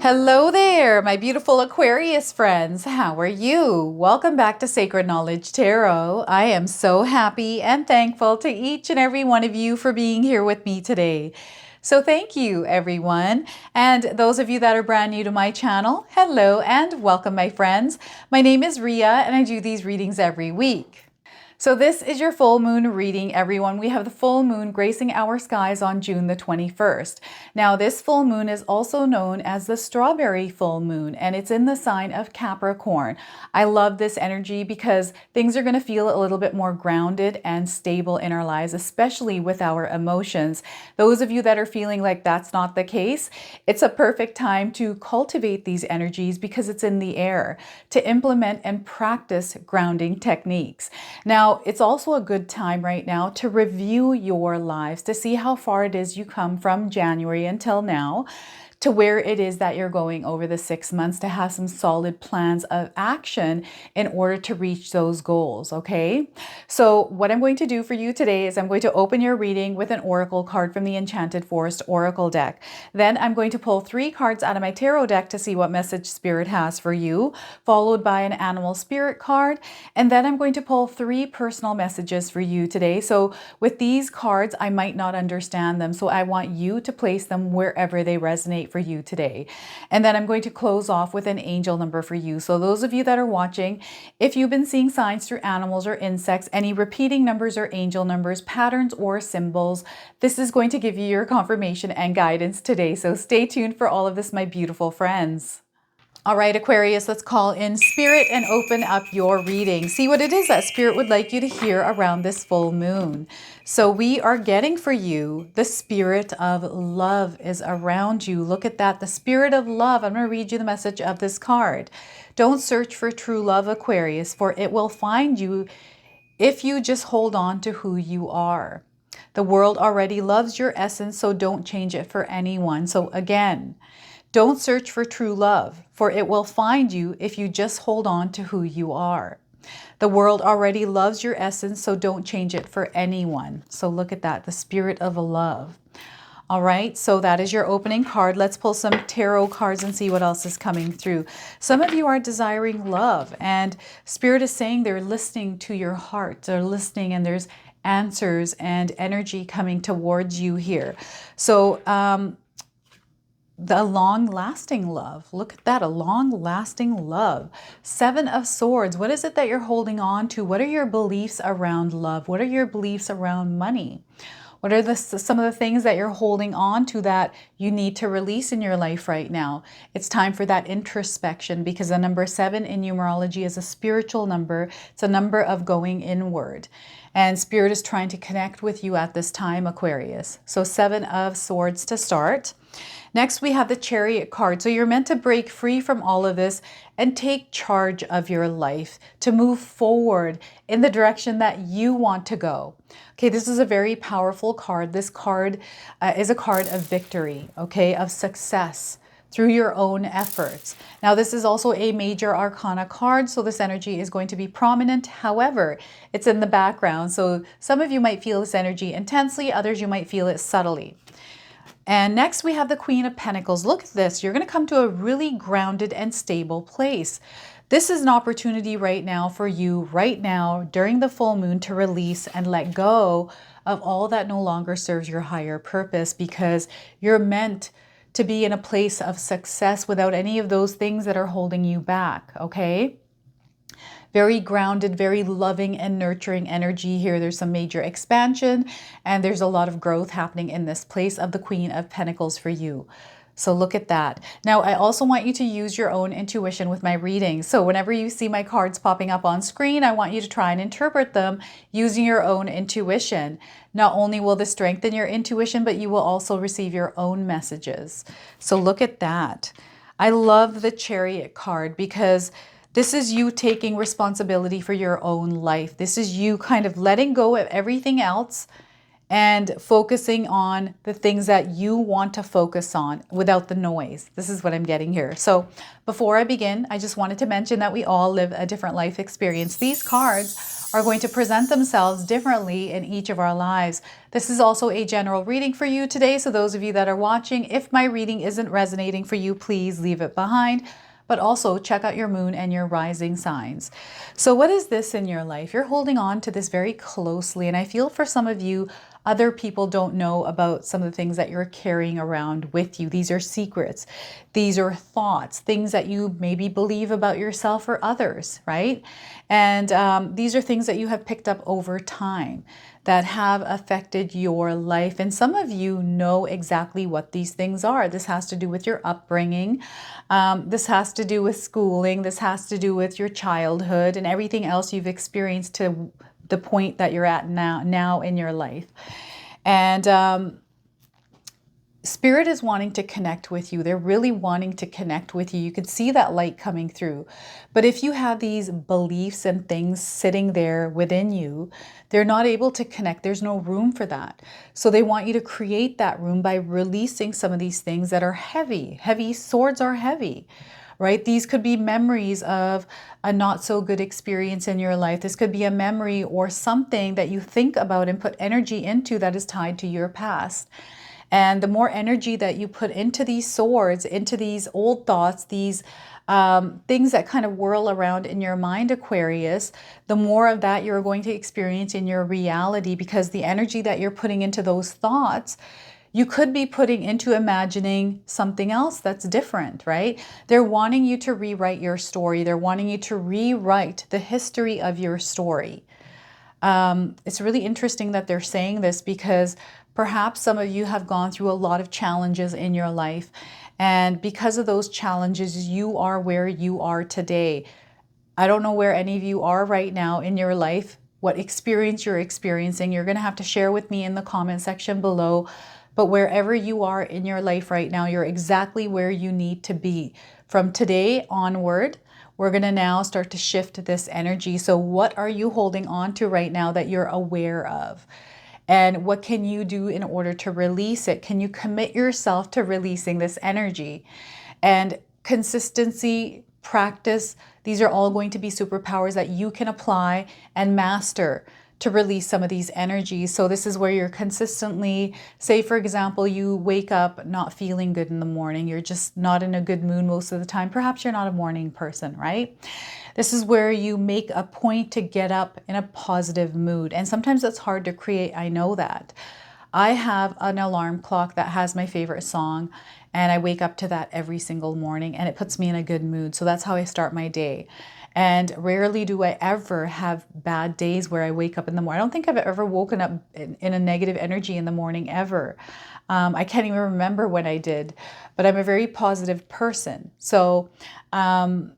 Hello there, my beautiful Aquarius friends. How are you? Welcome back to Sacred Knowledge Tarot. I am so happy and thankful to each and every one of you for being here with me today. So thank you, everyone. And those of you that are brand new to my channel, hello and welcome, my friends. My name is Ria and I do these readings every week. So this is your full moon reading, everyone. We have the full moon gracing our skies on June the 21st. Now, this full moon is also known as the strawberry full moon, and it's in the sign of Capricorn. I love this energy because things are going to feel a little bit more grounded and stable in our lives, especially with our emotions. Those of you that are feeling like that's not the case, it's a perfect time to cultivate these energies because it's in the air, to implement and practice grounding techniques. Now, it's also a good time right now to review your lives, to see how far it is you come from January until now, to where it is that you're going over the 6 months, to have some solid plans of action in order to reach those goals, okay? So what I'm going to do for you today is I'm going to open your reading with an oracle card from the Enchanted Forest Oracle deck. Then I'm going to pull 3 cards out of my tarot deck to see what message Spirit has for you, followed by an animal spirit card, and then I'm going to pull 3 personal messages for you today. So with these cards, I might not understand them, so I want you to place them wherever they resonate for you today. And then I'm going to close off with an angel number for you. So those of you that are watching, if you've been seeing signs through animals or insects, any repeating numbers or angel numbers, patterns or symbols, this is going to give you your confirmation and guidance today. So stay tuned for all of this, my beautiful friends. All right, Aquarius, let's call in Spirit and open up your reading. See what it is that Spirit would like you to hear around this full moon. So we are getting for you, the spirit of love is around you. Look at that, the spirit of love. I'm going to read you the message of this card. Don't search for true love, Aquarius, for it will find you if you just hold on to who you are. The world already loves your essence, so don't change it for anyone. So again, don't search for true love, for it will find you if you just hold on to who you are. The world already loves your essence, so don't change it for anyone. So look at that, the spirit of love. All right, so that is your opening card. Let's pull some tarot cards and see what else is coming through. Some of you are desiring love, and Spirit is saying they're listening to your heart. They're listening, and there's answers and energy coming towards you here. So, the long-lasting love. Look at that, a long-lasting love. 7 of Swords. What is it that you're holding on to? What are your beliefs around love? What are your beliefs around money? What are some of the things that you're holding on to that you need to release in your life right now? It's time for that introspection, because the number 7 in numerology is a spiritual number. It's a number of going inward. And Spirit is trying to connect with you at this time, Aquarius. So 7 of Swords to start. Next, we have the Chariot card. So you're meant to break free from all of this and take charge of your life, to move forward in the direction that you want to go. Okay, this is a very powerful card. This card is a card of victory, okay, of success through your own efforts. Now, this is also a major arcana card, so this energy is going to be prominent. However, it's in the background. So some of you might feel this energy intensely, others you might feel it subtly. And next we have the Queen of Pentacles. Look at this. You're going to come to a really grounded and stable place. This is an opportunity right now for you, right now, during the full moon, to release and let go of all that no longer serves your higher purpose, because you're meant to be in a place of success without any of those things that are holding you back, okay? Very grounded, very loving and nurturing energy here. There's some major expansion, and there's a lot of growth happening in this place of the Queen of Pentacles for you. So look at that. Now, I also want you to use your own intuition with my reading. So whenever you see my cards popping up on screen, I want you to try and interpret them using your own intuition. Not only will this strengthen your intuition, but you will also receive your own messages. So look at that. I love the Chariot card because this is you taking responsibility for your own life. This is you kind of letting go of everything else and focusing on the things that you want to focus on without the noise. This is what I'm getting here. So before I begin, I just wanted to mention that we all live a different life experience. These cards are going to present themselves differently in each of our lives. This is also a general reading for you today. So those of you that are watching, if my reading isn't resonating for you, please leave it behind. But also check out your moon and your rising signs. So what is this in your life? You're holding on to this very closely. And I feel for some of you, other people don't know about some of the things that you're carrying around with you. These are secrets. These are thoughts, things that you maybe believe about yourself or others, right? And these are things that you have picked up over time that have affected your life. And some of you know exactly what these things are. This has to do with your upbringing. This has to do with schooling. This has to do with your childhood and everything else you've experienced to the point that you're at now in your life. And Spirit is wanting to connect with you. They're really wanting to connect with you. You can see that light coming through. But if you have these beliefs and things sitting there within you, they're not able to connect. There's no room for that. So they want you to create that room by releasing some of these things that are heavy. Heavy swords are heavy, right? These could be memories of a not so good experience in your life. This could be a memory or something that you think about and put energy into that is tied to your past. And the more energy that you put into these swords, into these old thoughts, these things that kind of whirl around in your mind, Aquarius, the more of that you're going to experience in your reality, because the energy that you're putting into those thoughts, you could be putting into imagining something else that's different, right? They're wanting you to rewrite your story. They're wanting you to rewrite the history of your story. It's really interesting that they're saying this because perhaps some of you have gone through a lot of challenges in your life. And because of those challenges, you are where you are today. I don't know where any of you are right now in your life, what experience you're experiencing. You're going to have to share with me in the comment section below. But wherever you are in your life right now, you're exactly where you need to be. From today onward, we're going to now start to shift this energy. So what are you holding on to right now that you're aware of? And what can you do in order to release it? Can you commit yourself to releasing this energy? And consistency, practice, these are all going to be superpowers that you can apply and master to release some of these energies. So this is where you're consistently, say for example, you wake up not feeling good in the morning. You're just not in a good mood most of the time. Perhaps you're not a morning person, right? This is where you make a point to get up in a positive mood. And sometimes that's hard to create. I know that. I have an alarm clock that has my favorite song, and I wake up to that every single morning, and it puts me in a good mood. So that's how I start my day. And rarely do I ever have bad days where I wake up in the morning. I don't think I've ever woken up in a negative energy in the morning ever. I can't even remember when I did, but I'm a very positive person. So, and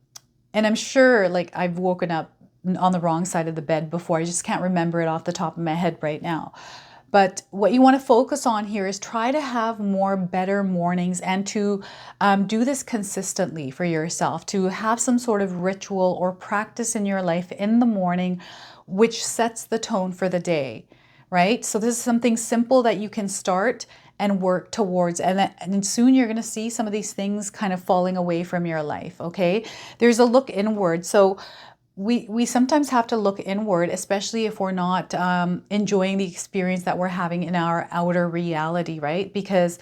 I'm sure like I've woken up on the wrong side of the bed before. I just can't remember it off the top of my head right now. But what you want to focus on here is try to have more better mornings and to do this consistently for yourself, to have some sort of ritual or practice in your life in the morning, which sets the tone for the day, right? So this is something simple that you can start and work towards. And soon you're going to see some of these things kind of falling away from your life, okay? There's a look inward. So we sometimes have to look inward, especially if we're not enjoying the experience that we're having in our outer reality, right? Because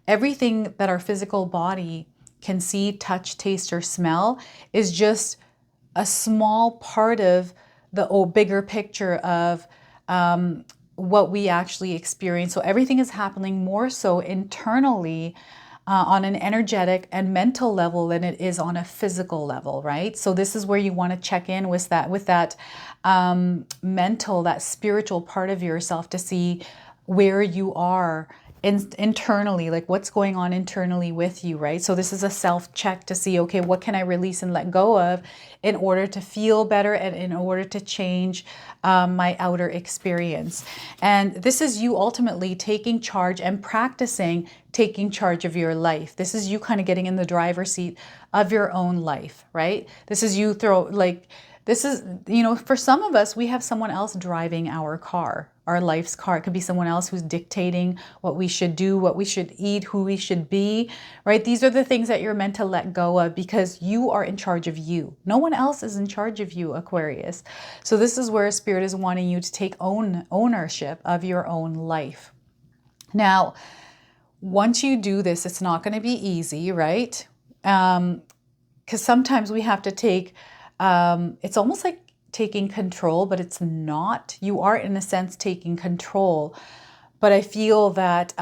everything that our physical body can see, touch, taste, or smell is just a small part of the bigger picture of what we actually experience. So everything is happening more so internally on an energetic and mental level than it is on a physical level, right? So this is where you want to check in with that mental, that spiritual part of yourself to see where you are internally, like what's going on internally with you, right? So this is a self-check to see, okay, what can I release and let go of in order to feel better and in order to change my outer experience. And this is you ultimately taking charge and practicing taking charge of your life. This is you kind of getting in the driver's seat of your own life, right? This is you This is, for some of us, we have someone else driving our car, our life's car. It could be someone else who's dictating what we should do, what we should eat, who we should be, right? These are the things that you're meant to let go of because you are in charge of you. No one else is in charge of you, Aquarius. So this is where Spirit is wanting you to take ownership of your own life. Now, once you do this, it's not going to be easy, right? Because sometimes we have to take, it's almost like taking control, but it's not. You are, in a sense, taking control. But I feel that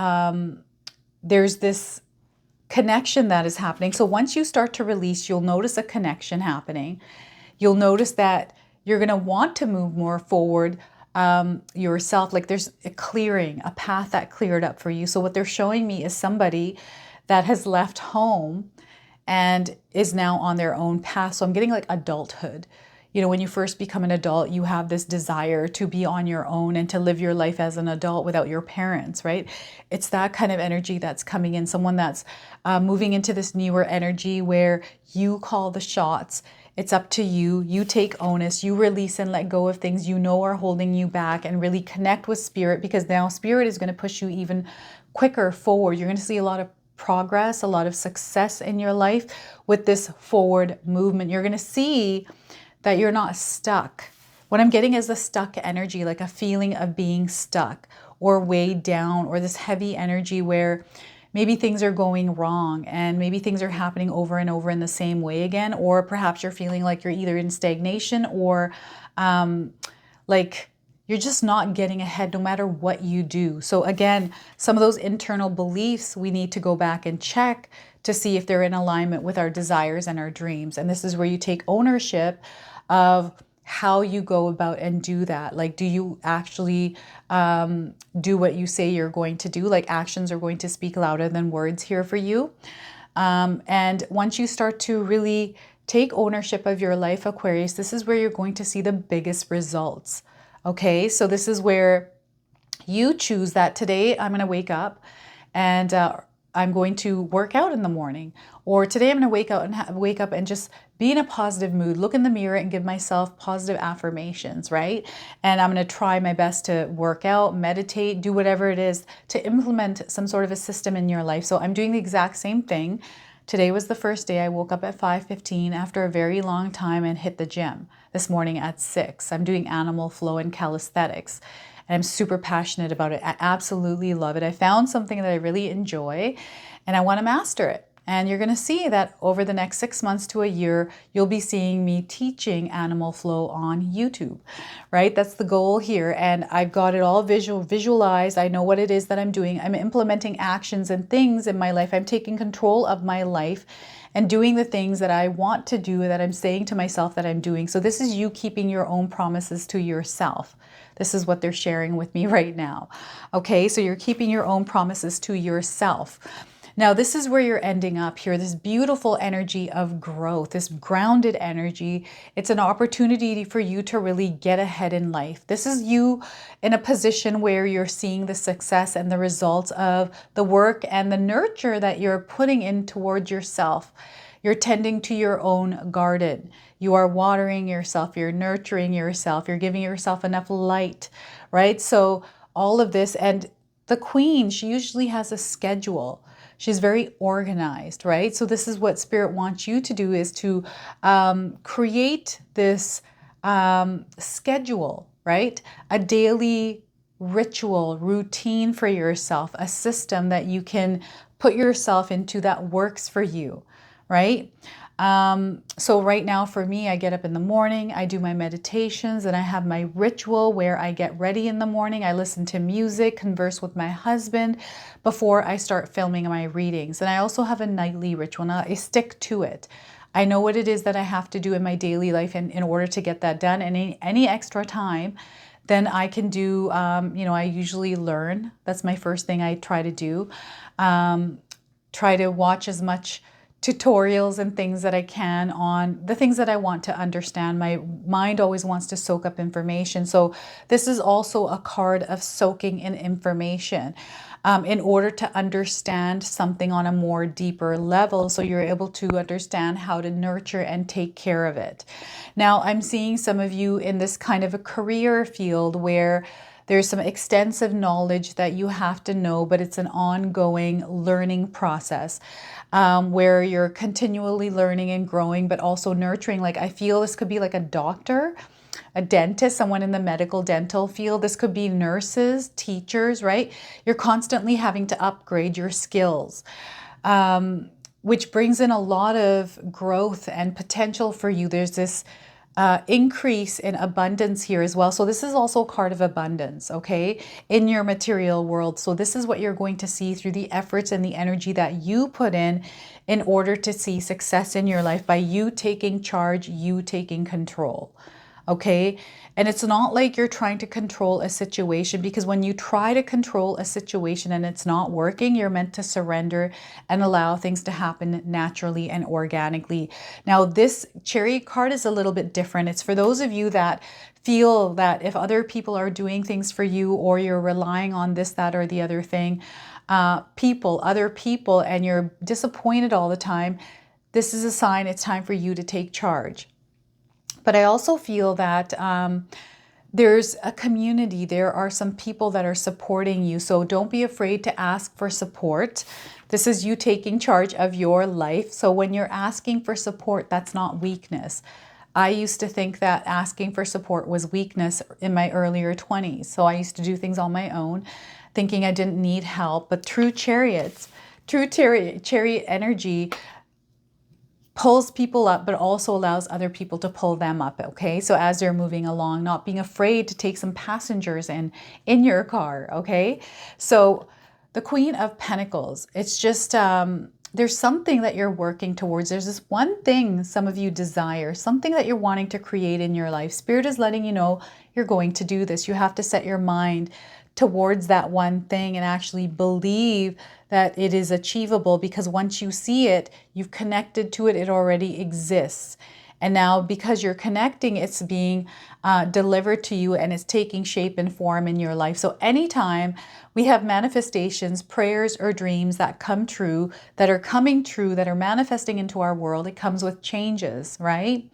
there's this connection that is happening. So once you start to release, you'll notice a connection happening. You'll notice that you're going to want to move more forward yourself. Like there's a clearing, a path that cleared up for you. So what they're showing me is somebody that has left home and is now on their own path. So I'm getting like adulthood. When you first become an adult, you have this desire to be on your own and to live your life as an adult without your parents, right? It's that kind of energy that's coming in. Someone that's moving into this newer energy where you call the shots. It's up to you. You take onus. You release and let go of things are holding you back, and really connect with Spirit, because now Spirit is going to push you even quicker forward. You're going to see a lot of progress, a lot of success in your life with this forward movement. You're going to see that you're not stuck. What I'm getting is the stuck energy, like a feeling of being stuck or weighed down, or this heavy energy where maybe things are going wrong and maybe things are happening over and over in the same way again. Or perhaps you're feeling like you're either in stagnation or like you're just not getting ahead no matter what you do. So again, some of those internal beliefs we need to go back and check to see if they're in alignment with our desires and our dreams. And this is where you take ownership of how you go about and do that. Like, do you actually do what you say you're going to do? Like, actions are going to speak louder than words here for you. And once you start to really take ownership of your life, Aquarius, this is where you're going to see the biggest results. Okay, so this is where you choose that today I'm going to wake up and I'm going to work out in the morning, or today I'm going to wake up and just be in a positive mood, look in the mirror and give myself positive affirmations, right? And I'm going to try my best to work out, meditate, do whatever it is to implement some sort of a system in your life. So I'm doing the exact same thing. Today was the first day. I woke up at 5:15 after a very long time and hit the gym this morning at 6. I'm doing animal flow and calisthenics. And I'm super passionate about it. I absolutely love it. I found something that I really enjoy and I want to master it. And you're going to see that over the next 6 months to a year, you'll be seeing me teaching animal flow on YouTube, right? That's the goal here. And I've got it all visualized. I know what it is that I'm doing. I'm implementing actions and things in my life. I'm taking control of my life and doing the things that I want to do, that I'm saying to myself that I'm doing. So this is you keeping your own promises to yourself. This is what they're sharing with me right now. Okay, so you're keeping your own promises to yourself. Now, this is where you're ending up here, this beautiful energy of growth, this grounded energy. It's an opportunity for you to really get ahead in life. This is you in a position where you're seeing the success and the results of the work and the nurture that you're putting in towards yourself. You're tending to your own garden. You are watering yourself. You're nurturing yourself. You're giving yourself enough light, right? So all of this, and the queen, she usually has a schedule. She's very organized, right? So this is what Spirit wants you to do, is to create this schedule, right? A daily ritual, routine for yourself, a system that you can put yourself into that works for you, right? So right now for me, I get up in the morning, I do my meditations, and I have my ritual where I get ready in the morning. I listen to music, converse with my husband before I start filming my readings. And I also have a nightly ritual. Now I stick to it. I know what it is that I have to do in my daily life in order to get that done. And any extra time, then I can do, I usually learn. That's my first thing I try to do. Try to watch as much tutorials and things that I can on the things that I want to understand. My mind always wants to soak up information. So this is also a card of soaking in information. in order to understand something on a more deeper level, so you're able to understand how to nurture and take care of it. Now, I'm seeing some of you in this kind of a career field where there's some extensive knowledge that you have to know, but it's an ongoing learning process, where you're continually learning and growing, but also nurturing. Like, I feel this could be like a doctor, a dentist, someone in the medical dental field. This could be nurses, teachers, right? You're constantly having to upgrade your skills, which brings in a lot of growth and potential for you. There's this increase in abundance here as well. So this is also a card of abundance, okay, in your material world. So this is what you're going to see through the efforts and the energy that you put in order to see success in your life, by you taking charge, you taking control. Okay. And it's not like you're trying to control a situation, because when you try to control a situation and it's not working, you're meant to surrender and allow things to happen naturally and organically. Now, this Chariot card is a little bit different. It's for those of you that feel that if other people are doing things for you, or you're relying on this, that, or the other thing, other people, and you're disappointed all the time, this is a sign it's time for you to take charge. But I also feel that there's a community. There are some people that are supporting you. So don't be afraid to ask for support. This is you taking charge of your life. So when you're asking for support, that's not weakness. I used to think that asking for support was weakness in my earlier 20s. So I used to do things on my own, thinking I didn't need help. But true chariot energy pulls people up, but also allows other people to pull them up, okay? So as they're moving along, not being afraid to take some passengers in your car, okay? So the Queen of Pentacles, it's just, there's something that you're working towards. There's this one thing some of you desire, something that you're wanting to create in your life. Spirit is letting you know you're going to do this. You have to set your mind towards that one thing and actually believe that it is achievable, because once you see it, you've connected to it, it already exists. And now, because you're connecting, it's being delivered to you, and it's taking shape and form in your life. So anytime we have manifestations, prayers, or dreams that come true, that are coming true, that are manifesting into our world, it comes with changes, right?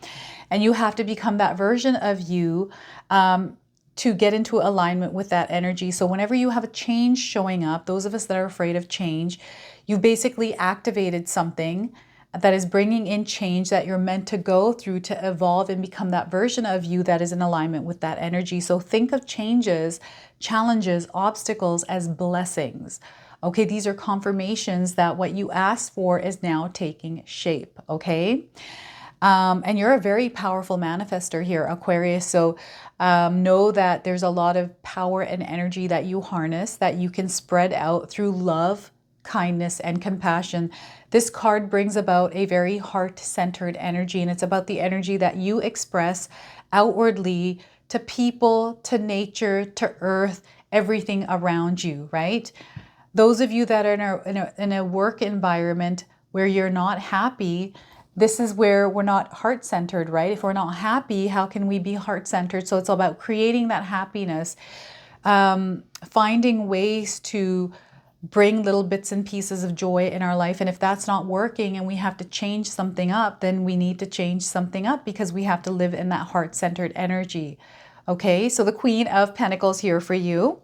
And you have to become that version of you to get into alignment with that energy. So whenever you have a change showing up, those of us that are afraid of change, you've basically activated something that is bringing in change that you're meant to go through to evolve and become that version of you that is in alignment with that energy. So think of changes, challenges, obstacles as blessings. Okay, these are confirmations that what you asked for is now taking shape, okay? And you're a very powerful manifester here, Aquarius. So know that there's a lot of power and energy that you harness, that you can spread out through love, kindness, and compassion. This card brings about a very heart-centered energy, and it's about the energy that you express outwardly to people, to nature, to earth, everything around you, right? Those of you that are in a work environment where you're not happy, this is where we're not heart-centered, right? If we're not happy, how can we be heart-centered? So it's all about creating that happiness, finding ways to bring little bits and pieces of joy in our life. And if that's not working and we have to change something up, then we need to change something up, because we have to live in that heart-centered energy. Okay, so the Queen of Pentacles here for you.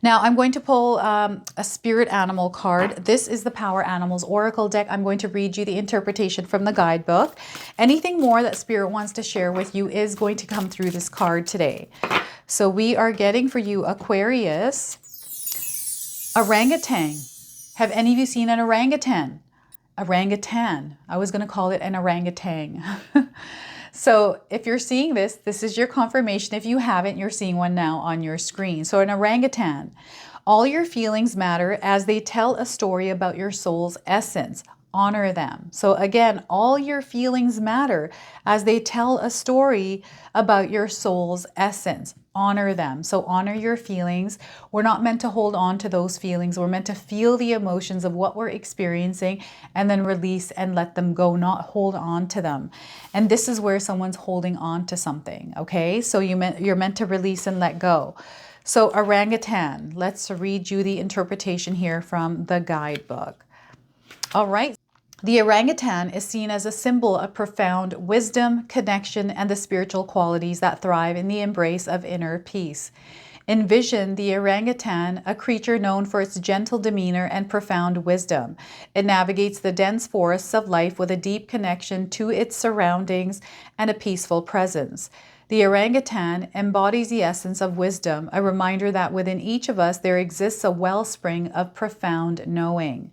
Now I'm going to pull a spirit animal card. This is the Power Animals Oracle deck. I'm going to read you the interpretation from the guidebook. Anything more that Spirit wants to share with you is going to come through this card today. So we are getting for you, Aquarius, orangutan. Have any of you seen an orangutan? Orangutan. I was going to call it an orangutan. So if you're seeing this, this is your confirmation. If you haven't, you're seeing one now on your screen. So an orangutan. All your feelings matter as they tell a story about your soul's essence. Honor them. So again, all your feelings matter as they tell a story about your soul's essence. Honor them. So honor your feelings. We're not meant to hold on to those feelings. We're meant to feel the emotions of what we're experiencing and then release and let them go, not hold on to them. And this is where someone's holding on to something, okay? So you're meant to release and let go. So orangutan, let's read you the interpretation here from the guidebook. All right. The orangutan is seen as a symbol of profound wisdom, connection, and the spiritual qualities that thrive in the embrace of inner peace. Envision the orangutan, a creature known for its gentle demeanor and profound wisdom. It navigates the dense forests of life with a deep connection to its surroundings and a peaceful presence. The orangutan embodies the essence of wisdom, a reminder that within each of us there exists a wellspring of profound knowing.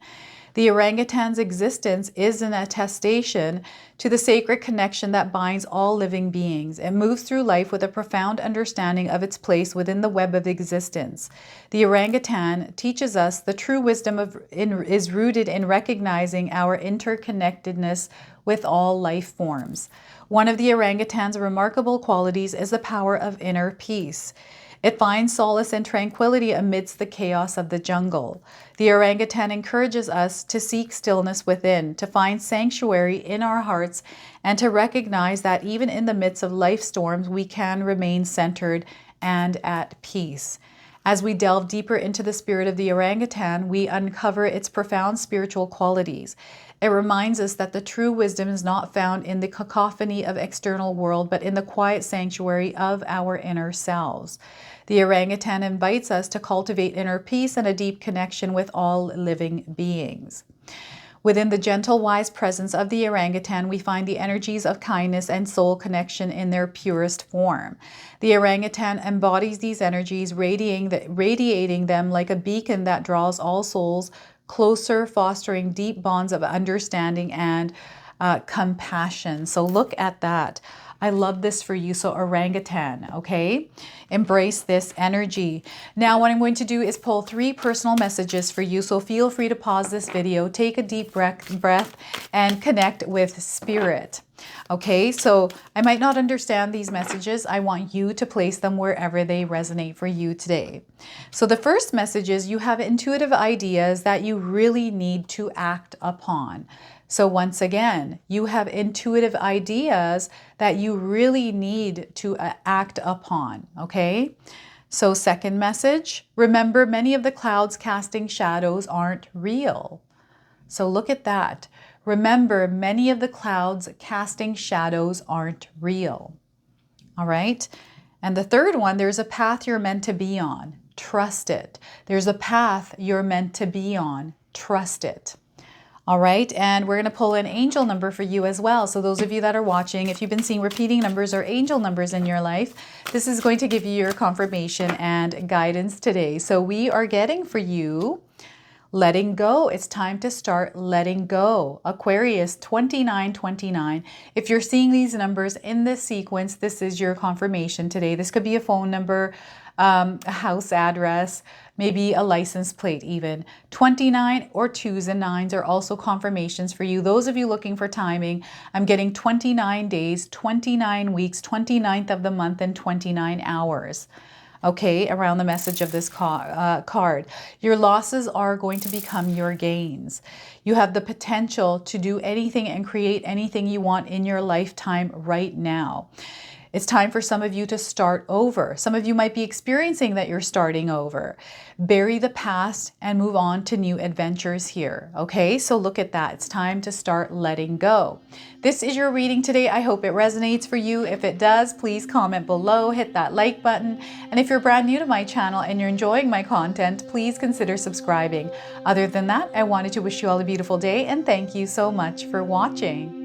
The orangutan's existence is an attestation to the sacred connection that binds all living beings. It moves through life with a profound understanding of its place within the web of existence. The orangutan teaches us the true wisdom is rooted in recognizing our interconnectedness with all life forms. One of the orangutan's remarkable qualities is the power of inner peace. It finds solace and tranquility amidst the chaos of the jungle. The orangutan encourages us to seek stillness within, to find sanctuary in our hearts, and to recognize that even in the midst of life storms, we can remain centered and at peace. As we delve deeper into the spirit of the orangutan, we uncover its profound spiritual qualities. It reminds us that the true wisdom is not found in the cacophony of external world, but in the quiet sanctuary of our inner selves. The orangutan invites us to cultivate inner peace and a deep connection with all living beings. Within the gentle, wise presence of the orangutan, we find the energies of kindness and soul connection in their purest form. The orangutan embodies these energies, radiating them like a beacon that draws all souls closer, fostering deep bonds of understanding and compassion. So look at that. I love this for you. So orangutan, okay? Embrace this energy. Now what I'm going to do is pull 3 personal messages for you. So feel free to pause this video, take a deep breath, and connect with spirit. Okay, so I might not understand these messages. I want you to place them wherever they resonate for you today. So the first message is you have intuitive ideas that you really need to act upon. So once again, you have intuitive ideas that you really need to act upon, okay? So second message, remember many of the clouds casting shadows aren't real. So look at that. Remember, many of the clouds casting shadows aren't real. All right? And the third one, there's a path you're meant to be on. Trust it. There's a path you're meant to be on. Trust it. All right, and we're going to pull an angel number for you as well. So those of you that are watching, if you've been seeing repeating numbers or angel numbers in your life, this is going to give you your confirmation and guidance today. So we are getting for you letting go. It's time to start letting go. Aquarius 2929. If you're seeing these numbers in this sequence, this is your confirmation today. This could be a phone number, a house address, maybe a license plate even. 29 or 2s and 9s are also confirmations for you. Those of you looking for timing, I'm getting 29 days, 29 weeks, 29th of the month, and 29 hours. Okay, around the message of this card. Your losses are going to become your gains. You have the potential to do anything and create anything you want in your lifetime right now. It's time for some of you to start over. Some of you might be experiencing that you're starting over. Bury the past and move on to new adventures here. Okay, so look at that. It's time to start letting go. This is your reading today. I hope it resonates for you. If it does, please comment below, hit that like button. And if you're brand new to my channel and you're enjoying my content, please consider subscribing. Other than that, I wanted to wish you all a beautiful day and thank you so much for watching.